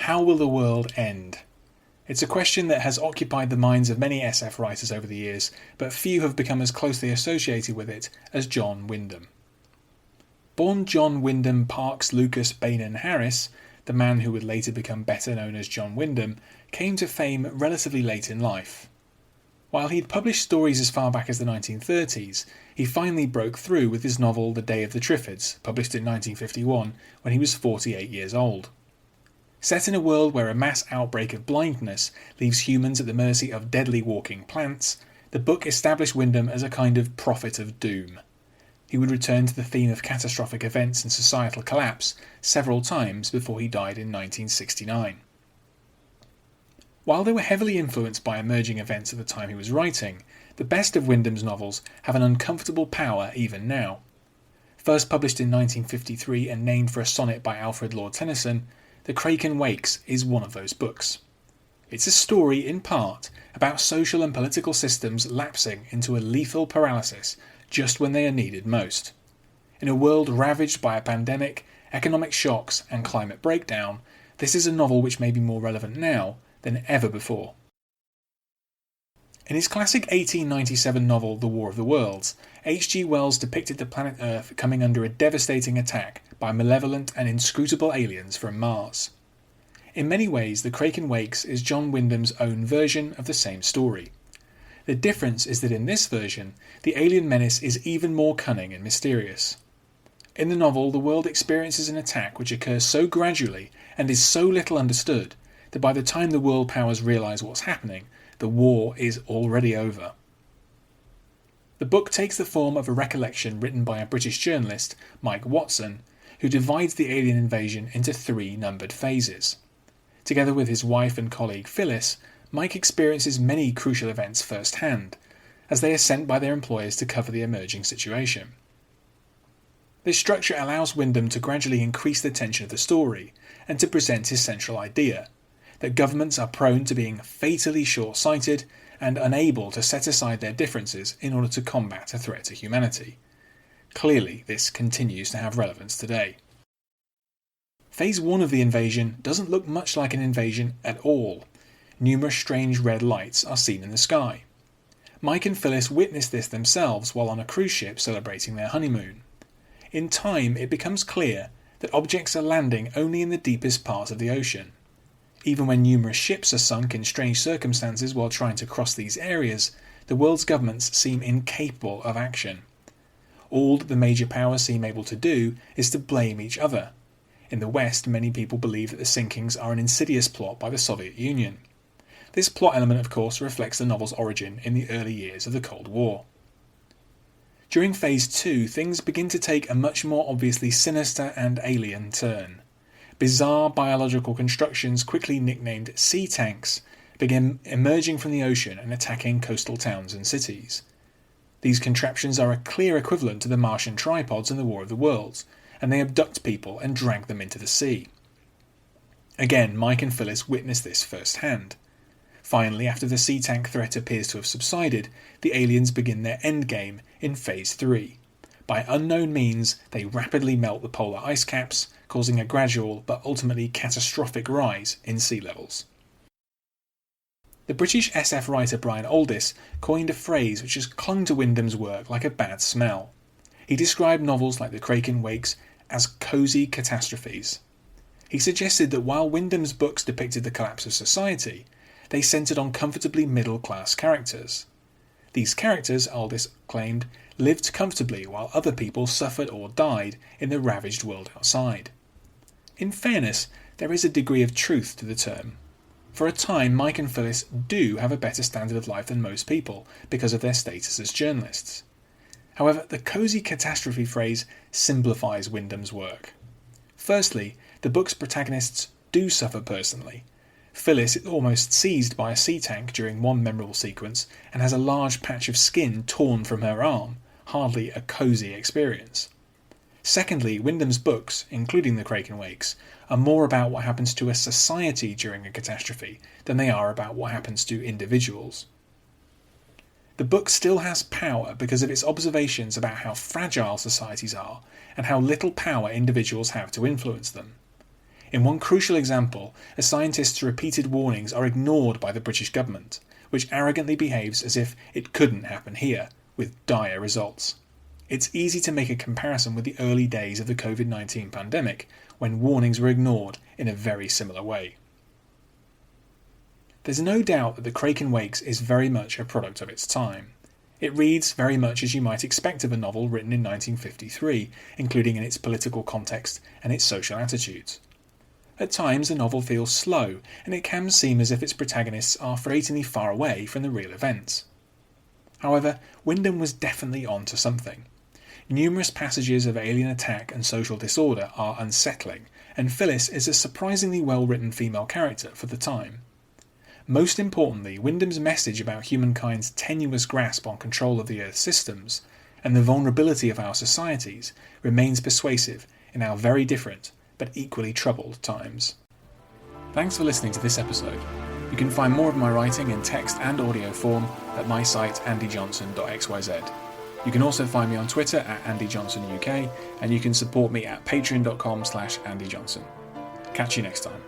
How will the world end? It's a question that has occupied the minds of many SF writers over the years, but few have become as closely associated with it as John Wyndham. Born John Wyndham Parks Lucas Bainan Harris, the man who would later become better known as John Wyndham, came to fame relatively late in life. While he'd published stories as far back as the 1930s, he finally broke through with his novel The Day of the Triffids, published in 1951, when he was 48 years old. Set in a world where a mass outbreak of blindness leaves humans at the mercy of deadly walking plants, the book established Wyndham as a kind of prophet of doom. He would return to the theme of catastrophic events and societal collapse several times before he died in 1969. While they were heavily influenced by emerging events at the time he was writing, the best of Wyndham's novels have an uncomfortable power even now. First published in 1953 and named for a sonnet by Alfred Lord Tennyson, The Kraken Wakes is one of those books. It's a story, in part, about social and political systems lapsing into a lethal paralysis just when they are needed most. In a world ravaged by a pandemic, economic shocks and climate breakdown, this is a novel which may be more relevant now than ever before. In his classic 1897 novel The War of the Worlds, H.G. Wells depicted the planet Earth coming under a devastating attack by malevolent and inscrutable aliens from Mars. In many ways, The Kraken Wakes is John Wyndham's own version of the same story. The difference is that in this version, the alien menace is even more cunning and mysterious. In the novel, the world experiences an attack which occurs so gradually and is so little understood that by the time the world powers realise what's happening, the war is already over. The book takes the form of a recollection written by a British journalist, Mike Watson, who divides the alien invasion into 3 numbered phases. Together with his wife and colleague Phyllis, Mike experiences many crucial events firsthand, as they are sent by their employers to cover the emerging situation. This structure allows Wyndham to gradually increase the tension of the story, and to present his central idea, that governments are prone to being fatally short-sighted and unable to set aside their differences in order to combat a threat to humanity. Clearly, this continues to have relevance today. Phase 1 of the invasion doesn't look much like an invasion at all. Numerous strange red lights are seen in the sky. Mike and Phyllis witness this themselves while on a cruise ship celebrating their honeymoon. In time, it becomes clear that objects are landing only in the deepest part of the ocean. Even when numerous ships are sunk in strange circumstances while trying to cross these areas, the world's governments seem incapable of action. All that the major powers seem able to do is to blame each other. In the West, many people believe that the sinkings are an insidious plot by the Soviet Union. This plot element, of course, reflects the novel's origin in the early years of the Cold War. During Phase 2, things begin to take a much more obviously sinister and alien turn. Bizarre biological constructions, quickly nicknamed sea tanks, begin emerging from the ocean and attacking coastal towns and cities. These contraptions are a clear equivalent to the Martian tripods in the War of the Worlds, and they abduct people and drag them into the sea. Again, Mike and Phyllis witness this firsthand. Finally, after the sea tank threat appears to have subsided, the aliens begin their endgame in Phase 3. By unknown means, they rapidly melt the polar ice caps, causing a gradual but ultimately catastrophic rise in sea levels. The British SF writer Brian Aldiss coined a phrase which has clung to Wyndham's work like a bad smell. He described novels like The Kraken Wakes as cosy catastrophes. He suggested that while Wyndham's books depicted the collapse of society, they centred on comfortably middle-class characters. These characters, Aldiss claimed, lived comfortably while other people suffered or died in the ravaged world outside. In fairness, there is a degree of truth to the term. For a time, Mike and Phyllis do have a better standard of life than most people because of their status as journalists. However, the cosy catastrophe phrase simplifies Wyndham's work. Firstly, the book's protagonists do suffer personally. Phyllis is almost seized by a sea tank during one memorable sequence and has a large patch of skin torn from her arm, hardly a cosy experience. Secondly, Wyndham's books, including The Kraken Wakes, are more about what happens to a society during a catastrophe than they are about what happens to individuals. The book still has power because of its observations about how fragile societies are and how little power individuals have to influence them. In one crucial example, a scientist's repeated warnings are ignored by the British government, which arrogantly behaves as if it couldn't happen here, with dire results. It's easy to make a comparison with the early days of the COVID-19 pandemic, when warnings were ignored in a very similar way. There's no doubt that the Kraken Wakes is very much a product of its time. It reads very much as you might expect of a novel written in 1953, including in its political context and its social attitudes. At times the novel feels slow, and it can seem as if its protagonists are frustratingly far away from the real events. However, Wyndham was definitely on to something. Numerous passages of alien attack and social disorder are unsettling, and Phyllis is a surprisingly well-written female character for the time. Most importantly, Wyndham's message about humankind's tenuous grasp on control of the Earth's systems and the vulnerability of our societies remains persuasive in our very different but equally troubled times. Thanks for listening to this episode. You can find more of my writing in text and audio form at my site andyjohnson.xyz. You can also find me on Twitter at AndyJohnsonUK, and you can support me at patreon.com/AndyJohnson. Catch you next time.